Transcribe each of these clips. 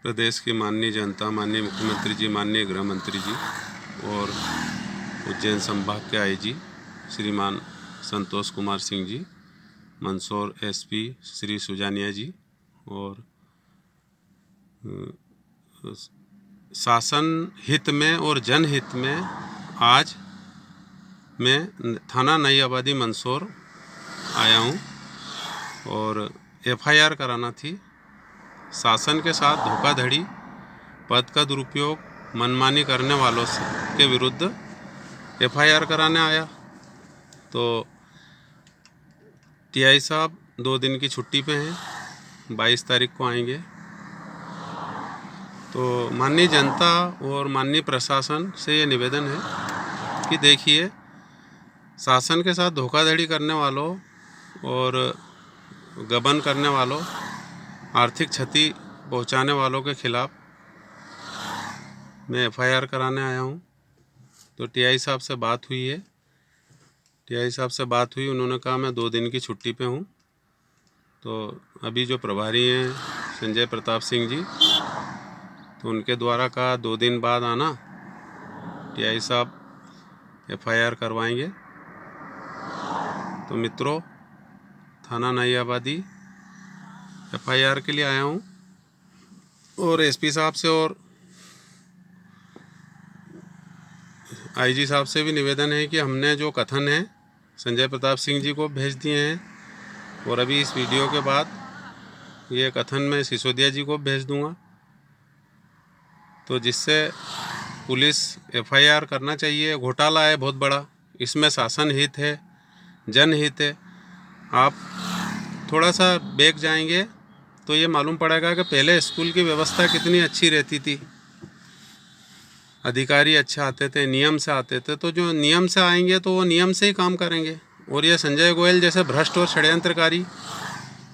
प्रदेश की माननीय जनता, माननीय मुख्यमंत्री जी, माननीय गृह मंत्री जी और उज्जैन संभाग के आईजी श्रीमान संतोष कुमार सिंह जी, मंदसौर एसपी श्री सुजानिया जी और शासन हित में और जनहित में आज मैं थाना नई आबादी मंदसौर आया हूँ और एफआईआर कराना थी। शासन के साथ धोखाधड़ी, पद का दुरुपयोग, मनमानी करने वालों के विरुद्ध एफआईआर कराने आया। तो टीआई साहब 2 दिन की छुट्टी पे हैं, 22 तारीख को आएंगे। तो माननीय जनता और माननीय प्रशासन से ये निवेदन है कि देखिए, शासन के साथ धोखाधड़ी करने वालों और गबन करने वालों, आर्थिक क्षति पहुंचाने वालों के खिलाफ मैं एफआईआर कराने आया हूं। तो टीआई साहब से बात हुई है, उन्होंने कहा मैं 2 दिन की छुट्टी पे हूं। तो अभी जो प्रभारी हैं संजय प्रताप सिंह जी, तो उनके द्वारा कहा 2 दिन बाद आना, टीआई साहब एफआईआर करवाएंगे। तो मित्रों, थाना नई आबादी एफआईआर के लिए आया हूं और एसपी साहब से और आईजी साहब से भी निवेदन है कि हमने जो कथन है संजय प्रताप सिंह जी को भेज दिए हैं और अभी इस वीडियो के बाद ये कथन मैं सिसोदिया जी को भेज दूंगा, तो जिससे पुलिस एफआईआर करना चाहिए। घोटाला है बहुत बड़ा, इसमें शासन हित है, जनहित है। आप थोड़ा सा बैक जाएंगे तो ये मालूम पड़ेगा कि पहले स्कूल की व्यवस्था कितनी अच्छी रहती थी, अधिकारी अच्छा आते थे, नियम से आते थे। तो जो नियम से आएंगे तो वो नियम से ही काम करेंगे। और ये संजय गोयल जैसे भ्रष्ट और षड्यंत्रकारी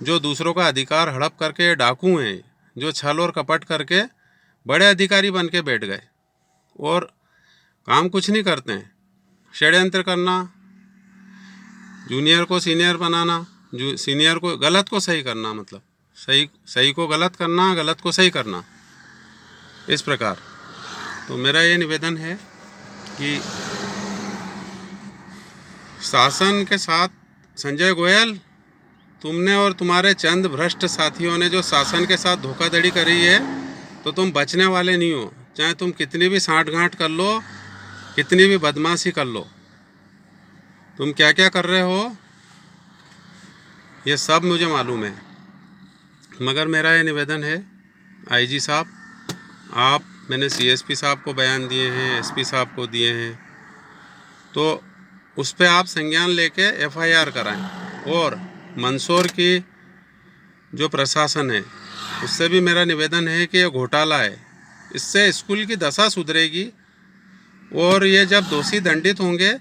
जो दूसरों का अधिकार हड़प करके डाकू हैं, जो छल और कपट करके बड़े अधिकारी बन के बैठ गए और काम कुछ नहीं करते हैं। षड्यंत्र करना, जूनियर को सीनियर बनाना, सीनियर को गलत को सही करना, मतलब सही को गलत करना, गलत को सही करना, इस प्रकार। तो मेरा ये निवेदन है कि शासन के साथ संजय गोयल, तुमने और तुम्हारे चंद भ्रष्ट साथियों ने जो शासन के साथ धोखाधड़ी करी है, तो तुम बचने वाले नहीं हो। चाहे तुम कितनी भी सांठ-गांठ कर लो, कितनी भी बदमाशी कर लो, तुम क्या क्या कर रहे हो ये सब मुझे मालूम है। मगर मेरा ये निवेदन है, आईजी साहब, मैंने सीएसपी साहब को बयान दिए हैं, एसपी साहब को दिए हैं, तो उस पर आप संज्ञान लेके एफआईआर कराएं। और मंदसौर की जो प्रशासन है उससे भी मेरा निवेदन है कि ये घोटाला है, इससे स्कूल की दशा सुधरेगी। और ये जब दोषी दंडित होंगे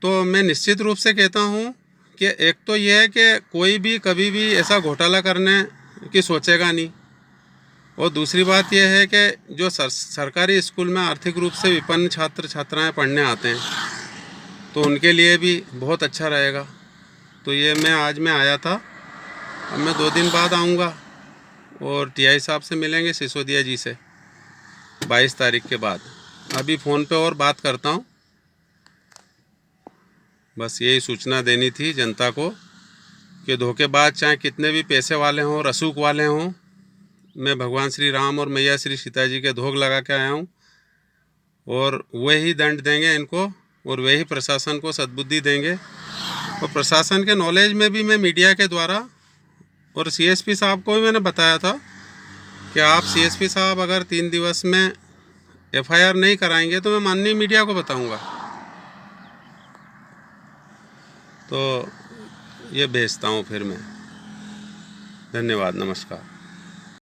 तो मैं निश्चित रूप से कहता हूँ कि एक तो ये है कि कोई भी कभी भी ऐसा घोटाला करने की सोचेगा नहीं, और दूसरी बात यह है कि जो सरकारी स्कूल में आर्थिक रूप से विपन्न छात्र छात्राएं पढ़ने आते हैं, तो उनके लिए भी बहुत अच्छा रहेगा। तो ये आज मैं आया था, अब मैं 2 दिन बाद आऊँगा और टीआई साहब से मिलेंगे, सिसोदिया जी से 22 तारीख के बाद। अभी फ़ोन पे और बात करता हूँ। बस यही सूचना देनी थी जनता को कि धोखेबाज चाहे कितने भी पैसे वाले हों, रसूख वाले हों, मैं भगवान श्री राम और मैया श्री सीता जी के धोख लगा के आया हूँ और वही दंड देंगे इनको और वही प्रशासन को सद्बुद्धि देंगे। और प्रशासन के नॉलेज में भी मैं मीडिया के द्वारा और सीएसपी साहब को भी मैंने बताया था कि आप सीएसपी साहब अगर 3 दिवस में एफआईआर नहीं कराएंगे तो मैं माननीय मीडिया को बताऊंगा। तो ये भेजता हूँ फिर मैं। धन्यवाद, नमस्कार।